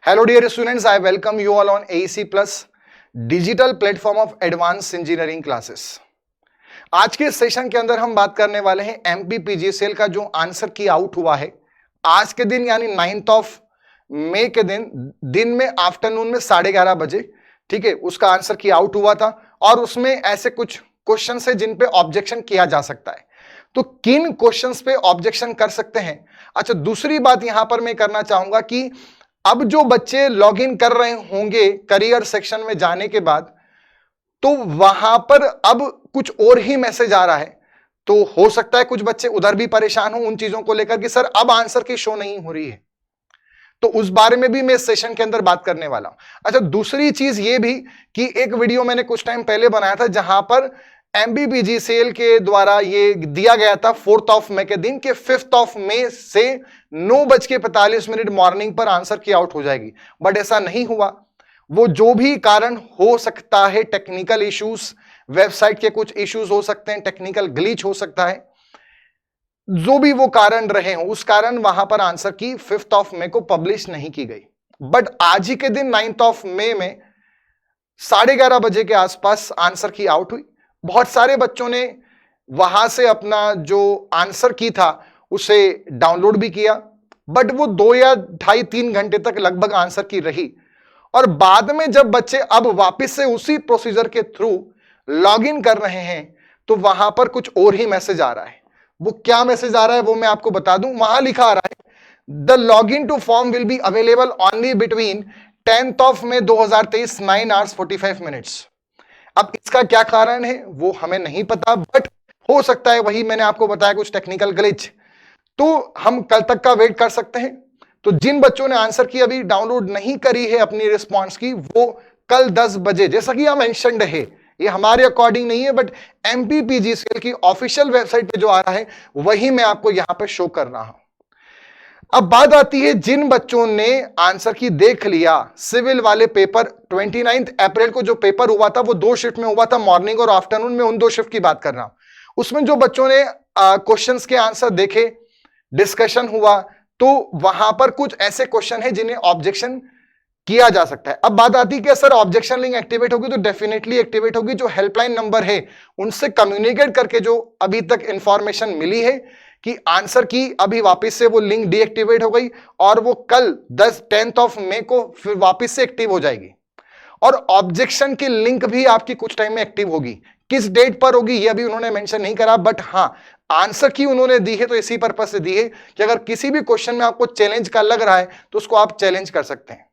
Hello dear students, I welcome you all on AEC Plus digital platform of advance engineering classes. आज के session के अंदर हम बात करने वाले हैं एमपीपीजीसीएल का जो आंसर की आउट हुआ है आज के दिन यानी 9 मई के दिन में आफ्टरनून में 11:30 बजे, ठीक है, उसका आंसर की आउट हुआ था और उसमें ऐसे कुछ क्वेश्चन है जिन पे ऑब्जेक्शन किया जा सकता है। तो किन क्वेश्चंस पे ऑब्जेक्शन कर सकते हैं? अच्छा, दूसरी बात यहां पर मैं करना चाहूंगा कि अब जो बच्चे लॉग इन कर रहे होंगे करियर सेक्शन में जाने के बाद, तो वहां पर अब कुछ और ही मैसेज आ रहा है, तो हो सकता है कुछ बच्चे उधर भी परेशान हो उन चीजों को लेकर कि सर अब आंसर की शो नहीं हो रही है, तो उस बारे में भी मैं इस सेशन के अंदर बात करने वाला हूं। अच्छा, दूसरी चीज ये भी कि एक वीडियो मैंने कुछ टाइम पहले बनाया था जहां पर एमपीपीजीसीएल के द्वारा ये दिया गया था 4 मई के दिन के 5 मई से 9:45 मॉर्निंग पर आंसर की आउट हो जाएगी, बट ऐसा नहीं हुआ। वो जो भी कारण हो सकता है, टेक्निकल इश्यूज, वेबसाइट के कुछ इश्यूज हो सकते हैं, टेक्निकल ग्लिच हो सकता है, जो भी वो कारण रहे हो, उस कारण वहां पर आंसर की 5 मई को पब्लिश नहीं की गई। बट आज ही के दिन 9 मई में 11:30 बजे के आसपास आंसर की आउट हुई। बहुत सारे बच्चों ने वहां से अपना जो आंसर की था उसे डाउनलोड भी किया, बट वो 2 या 2.5-3 घंटे तक लगभग आंसर की रही। और बाद में जब बच्चे अब वापस से उसी प्रोसीजर के थ्रू लॉग इन कर रहे हैं, तो वहां पर कुछ और ही मैसेज आ रहा है। वो क्या मैसेज आ रहा है वो मैं आपको बता दूं। वहां लिखा आ रहा है, the log in to form will be available only between 10 May 2023 9:45। अब इसका क्या कारण है वो हमें नहीं पता, बट हो सकता है वही मैंने आपको बताया कुछ टेक्निकल ग्लिच, तो हम कल तक का वेट कर सकते हैं। तो जिन बच्चों ने आंसर की अभी डाउनलोड नहीं करी है अपनी रिस्पांस की, वो कल 10 बजे, जैसा कि यहां मेंशन्ड है, ये हमारे अकॉर्डिंग नहीं है बट एमपीपीजीसीएल की ऑफिशियल वेबसाइट पे जो आ रहा है वही मैं आपको यहां पे शो कर रहा हूं। अब बात आती है जिन बच्चों ने आंसर की देख लिया, सिविल वाले पेपर 29 अप्रैल को जो पेपर हुआ था वो 2 शिफ्ट में हुआ था, मॉर्निंग और आफ्टरनून में, उन 2 शिफ्ट की बात कर रहा हूं। उसमें जो बच्चों ने क्वेश्चंस के आंसर देखे, डिस्कशन हुआ, तो वहां पर कुछ ऐसे क्वेश्चन है जिन्हें ऑब्जेक्शन किया जा सकता है। अब बात आती है कि सर ऑब्जेक्शन लिंक एक्टिवेट होगी, तो डेफिनेटली एक्टिवेट होगी। जो हेल्पलाइन नंबर है उनसे कम्युनिकेट करके जो अभी तक इंफॉर्मेशन मिली है कि आंसर की अभी वापस से वो लिंक डीएक्टिवेट हो गई और वो कल 10 मई को फिर वापस से एक्टिव हो जाएगी। और ऑब्जेक्शन की लिंक भी आपकी कुछ टाइम में एक्टिव होगी। किस डेट पर होगी ये अभी उन्होंने मेंशन नहीं करा, बट हाँ, आंसर की उन्होंने दी है तो इसी पर्पस से दी है कि अगर किसी भी क्वेश्चन में आपको चैलेंज का लग रहा है तो उसको आप चैलेंज कर सकते हैं।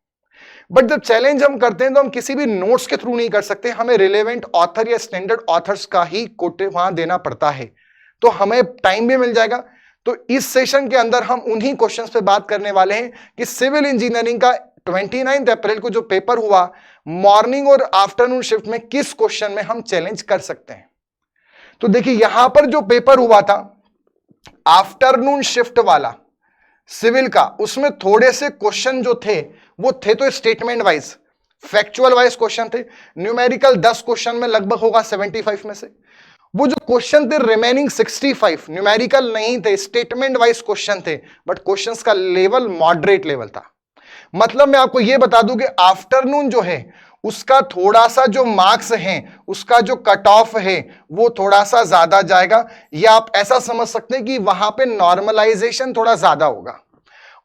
बट जब चैलेंज हम करते हैं तो हम किसी भी नोट्स के थ्रू नहीं कर सकते, हमें रिलेवेंट ऑथर या स्टैंडर्ड ऑथर्स का ही कोटे वहां देना पड़ता है, तो हमें टाइम भी मिल जाएगा। तो इस सेशन के अंदर हम उन्हीं क्वेश्चंस पे बात करने वाले हैं कि सिविल इंजीनियरिंग का 29 अप्रैल को जो पेपर हुआ मॉर्निंग और आफ्टरनून शिफ्ट में, किस क्वेश्चन में हम चैलेंज कर सकते हैं। तो देखिए यहां पर जो पेपर हुआ था आफ्टरनून शिफ्ट वाला सिविल का, उसमें थोड़े से क्वेश्चन जो थे वो थे तो statement wise, factual wise question थे। न्यूमेरिकल 10 क्वेश्चन में लगभग होगा 75 में से। वो जो क्वेश्चन थे रिमेनिंग 65 न्यूमेरिकल नहीं थे, स्टेटमेंट वाइज क्वेश्चन थे, बट क्वेश्चंस का लेवल मॉडरेट लेवल था। मतलब मैं आपको यह बता दूं कि आफ्टरनून जो है उसका थोड़ा सा जो मार्क्स हैं, उसका जो कट ऑफ है वो थोड़ा सा ज्यादा जाएगा, या आप ऐसा समझ सकते हैं कि वहां पे नॉर्मलाइजेशन थोड़ा ज्यादा होगा।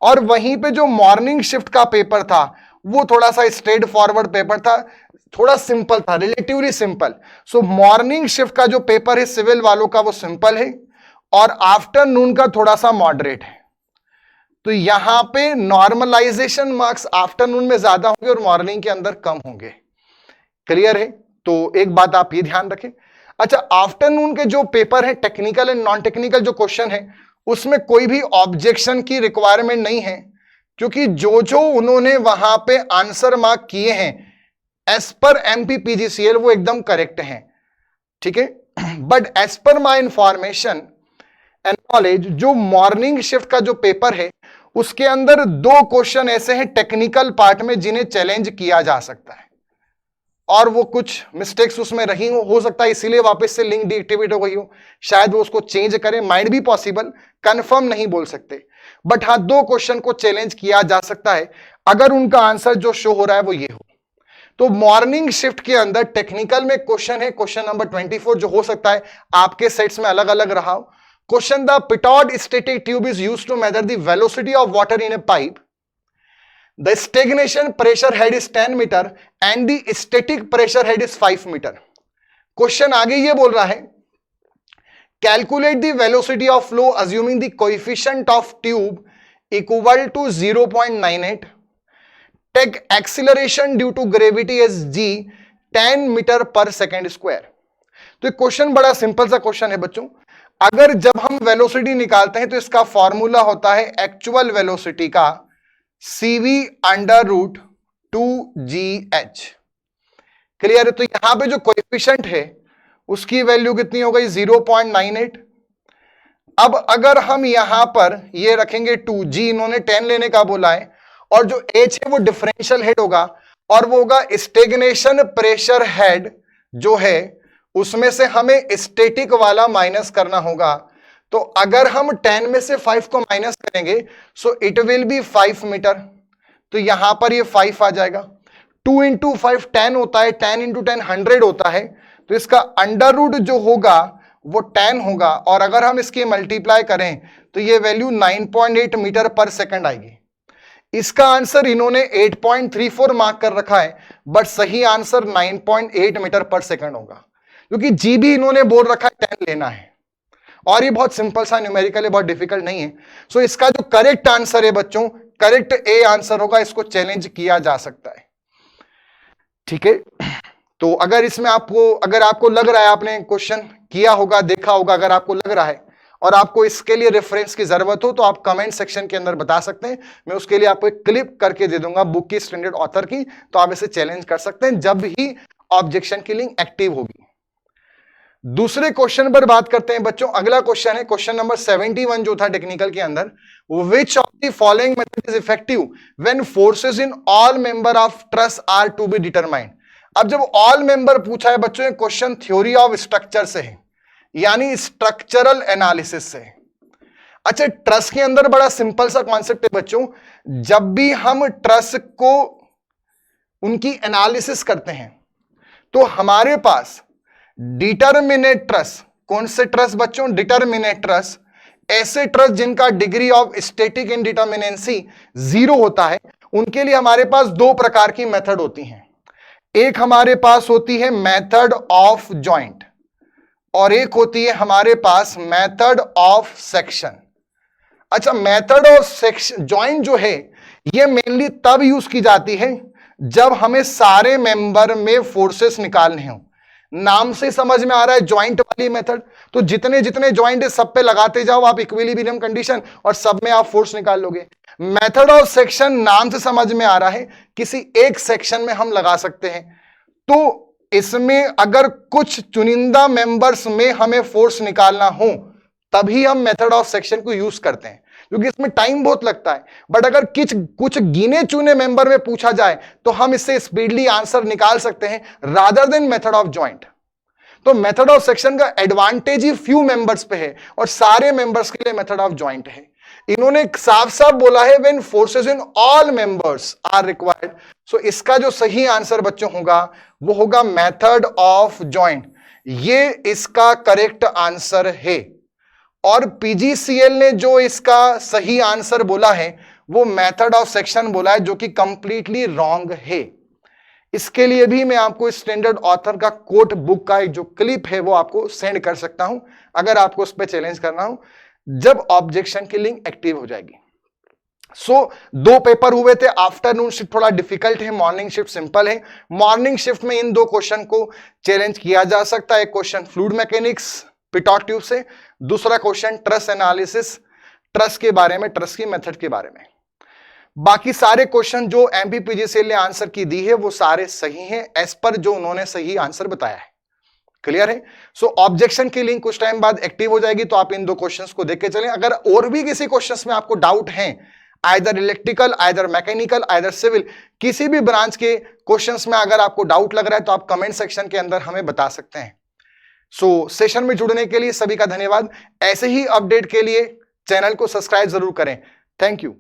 और वहीं पे जो मॉर्निंग शिफ्ट का पेपर था वो थोड़ा सा स्ट्रेट फॉरवर्ड पेपर था, थोड़ा सिंपल था, रिलेटिवली सिंपल। सो मॉर्निंग शिफ्ट का जो पेपर है सिविल वालों का वो सिंपल है और आफ्टरनून का थोड़ा सा मॉडरेट है। तो यहां पे नॉर्मलाइजेशन मार्क्स आफ्टरनून में ज्यादा होंगे और मॉर्निंग के अंदर कम होंगे। क्लियर है? तो एक बात आप ये ध्यान रखें। अच्छा, आफ्टरनून के जो पेपर है टेक्निकल एंड नॉन टेक्निकल जो क्वेश्चन है उसमें कोई भी ऑब्जेक्शन की रिक्वायरमेंट नहीं है, क्योंकि जो जो उन्होंने वहां पे आंसर मार्क किए हैं एज पर एमपीपीजीसीएल वो एकदम करेक्ट हैं, ठीक है। But as per my information and knowledge, जो मॉर्निंग शिफ्ट का जो पेपर है उसके अंदर 2 क्वेश्चन ऐसे हैं टेक्निकल पार्ट में जिन्हें चैलेंज किया जा सकता है, और वो कुछ मिस्टेक्स उसमें रही हो सकता है इसीलिए वापस से लिंक डीएक्टिवेट हो गई हो, शायद वो उसको चेंज करें, माइट बी पॉसिबल, कंफर्म नहीं बोल सकते। बट हाँ, 2 क्वेश्चन को चैलेंज किया जा सकता है। अगर उनका आंसर जो शो हो रहा है वो ये हो। तो मॉर्निंग शिफ्ट के अंदर टेक्निकल में क्वेश्चन है, क्वेश्चन नंबर 24, जो हो सकता है आपके सेट्स में अलग अलग रहा हो। Question, the pitot static tube is used to measure the velocity of water in a pipe, the stagnation pressure head is 10 metre and the static pressure head is 5 metre. Question आगे ये बोल रहा है, calculate the velocity of flow assuming the coefficient of tube equal to 0.98, take acceleration due to gravity as g 10 metre per second square. तो ये question बड़ा simple सा question है बच्चों। अगर जब हम वेलोसिटी निकालते हैं तो इसका फॉर्मूला होता है एक्चुअल वेलोसिटी का CV under root 2GH। Clear है? तो यहां पे जो कोएफिशिएंट है उसकी वैल्यू कितनी हो गई? 0.98। अब अगर हम यहां पर ये रखेंगे 2G, इन्होंने 10 लेने का बोला है, और जो H है वो डिफरेंशियल हेड होगा, और वो होगा स्टेग्नेशन प्रेशर हेड जो है उसमें से हमें स्टैटिक वाला माइनस करना होगा। तो अगर हम 10 में से 5 को माइनस करेंगे so it will be 5 metre. तो यहां पर ये 5 आ जाएगा। 2 इंटू 5 10 होता है, 10 इंटू 10 100 होता है, तो इसका अंडर रूट जो होगा वो 10 होगा, और अगर हम इसकी मल्टीप्लाई करें तो ये वैल्यू 9.8 मीटर पर सेकंड आएगी। इसका आंसर इन्होंने 8.34 मार्क कर रखा है, बट सही आंसर 9.8 मीटर पर सेकंड होगा, क्योंकि जी भी इन्होंने बोल रखा है 10 लेना है, और ये बहुत सिंपल सा न्यूमेरिकल है, बहुत डिफिकल्ट नहीं है। सो इसका जो करेक्ट आंसर है बच्चों, करेक्ट ए आंसर होगा, इसको चैलेंज किया जा सकता है। ठीक है, तो अगर इसमें अगर आपको लग रहा है आपने क्वेश्चन किया होगा, देखा होगा, अगर आपको लग रहा है और आपको इसके लिए रेफरेंस की जरूरत हो तो आप कमेंट सेक्शन के अंदर बता सकते हैं। मैं उसके लिए आपको एक क्लिप करके दे दूंगा बुक की, स्टैंडर्ड ऑथर की, तो आप इसे चैलेंज कर सकते हैं जब ही ऑब्जेक्शन की लिंक एक्टिव होगी। दूसरे क्वेश्चन पर बात करते हैं बच्चों। अगला क्वेश्चन है क्वेश्चन नंबर 71 जो था टेक्निकल के अंदर, which of the following method is effective when forces in all member of truss are to be determined. अब जब ऑल मेंबर पूछा है बच्चों, ये क्वेश्चन थ्योरी ऑफ स्ट्रक्चर से है, यानी स्ट्रक्चरल एनालिसिस से। अच्छा, ट्रस के अंदर बड़ा सिंपल सा कॉन्सेप्ट है बच्चों, जब भी हम ट्रस को उनकी एनालिसिस करते हैं तो हमारे पास डिटरमिनेट ट्रस, कौन से ट्रस बच्चों? डिटरमिनेट ट्रस, ऐसे ट्रस जिनका डिग्री ऑफ स्टैटिक इंडिटरमिनेंसी 0 होता है, उनके लिए हमारे पास दो प्रकार की मेथड होती हैं। एक हमारे पास होती है मेथड ऑफ जॉइंट, और एक होती है हमारे पास मेथड ऑफ सेक्शन। अच्छा, मेथड ऑफ सेक्शन जॉइंट जो है ये मेनली तब यूज की जाती है जब हमें सारे मेंबर में फोर्सेस निकालने हो। नाम से समझ में आ रहा है जॉइंट वाली मेथड, तो जितने जितने जॉइंट है सब पे लगाते जाओ आप इक्विलिब्रियम कंडीशन, और सब में आप फोर्स निकाल लोगे। मेथड ऑफ सेक्शन नाम से समझ में आ रहा है किसी एक सेक्शन में हम लगा सकते हैं, तो इसमें अगर कुछ चुनिंदा मेंबर्स में हमें फोर्स निकालना हो तभी हम मेथड ऑफ सेक्शन को यूज करते हैं, क्योंकि इसमें टाइम बहुत लगता है। बट अगर कुछ गिने चुने मेंबर में पूछा जाए तो हम इससे स्पीडली आंसर निकाल सकते हैं rather than method of joint. तो मेथड ऑफ सेक्शन का एडवांटेज ही फ्यू मेंबर्स पे है और सारे मेंबर्स के लिए मेथड ऑफ जॉइंट है। इन्होंने साफ साफ बोला है when forces in all members are required. So इसका जो सही आंसर बच्चों होगा वो होगा मेथड ऑफ जॉइंट। ये इसका करेक्ट आंसर है। और पीजीसीएल ने जो इसका सही आंसर बोला है वो मेथड ऑफ सेक्शन बोला है, जो कि कंप्लीटली रॉन्ग है। इसके लिए भी मैं आपको स्टैंडर्ड ऑथर का कोट बुक का एक जो क्लिप है वो आपको सेंड कर सकता हूं, अगर आपको उस पर चैलेंज करना हो, जब ऑब्जेक्शन की लिंक एक्टिव हो जाएगी। सो दो पेपर हुए थे। आफ्टरनून शिफ्ट थोड़ा डिफिकल्ट है, मॉर्निंग शिफ्ट सिंपल है। मॉर्निंग शिफ्ट में इन दो क्वेश्चन को चैलेंज किया जा सकता है। एक question fluid mechanics pitot tube से, दूसरा क्वेश्चन ट्रस एनालिसिस, ट्रस के बारे में, ट्रस की मेथड के बारे में। बाकी सारे क्वेश्चन जो एमपीपीजीसीएल ने आंसर की दी है वो सारे सही हैं एज पर जो उन्होंने सही आंसर बताया है। क्लियर है? सो ऑब्जेक्शन की लिंक कुछ टाइम बाद एक्टिव हो जाएगी, तो आप इन दो क्वेश्चंस को देख के चलें। अगर और भी किसी क्वेश्चंस में आपको डाउट है, either electrical, either mechanical, either civil, किसी भी ब्रांच के क्वेश्चंस में अगर आपको डाउट लग रहा है तो आप कमेंट सेक्शन के अंदर हमें बता सकते हैं। सो सेशन में जुड़ने के लिए सभी का धन्यवाद। ऐसे ही अपडेट के लिए चैनल को सब्सक्राइब जरूर करें। Thank you.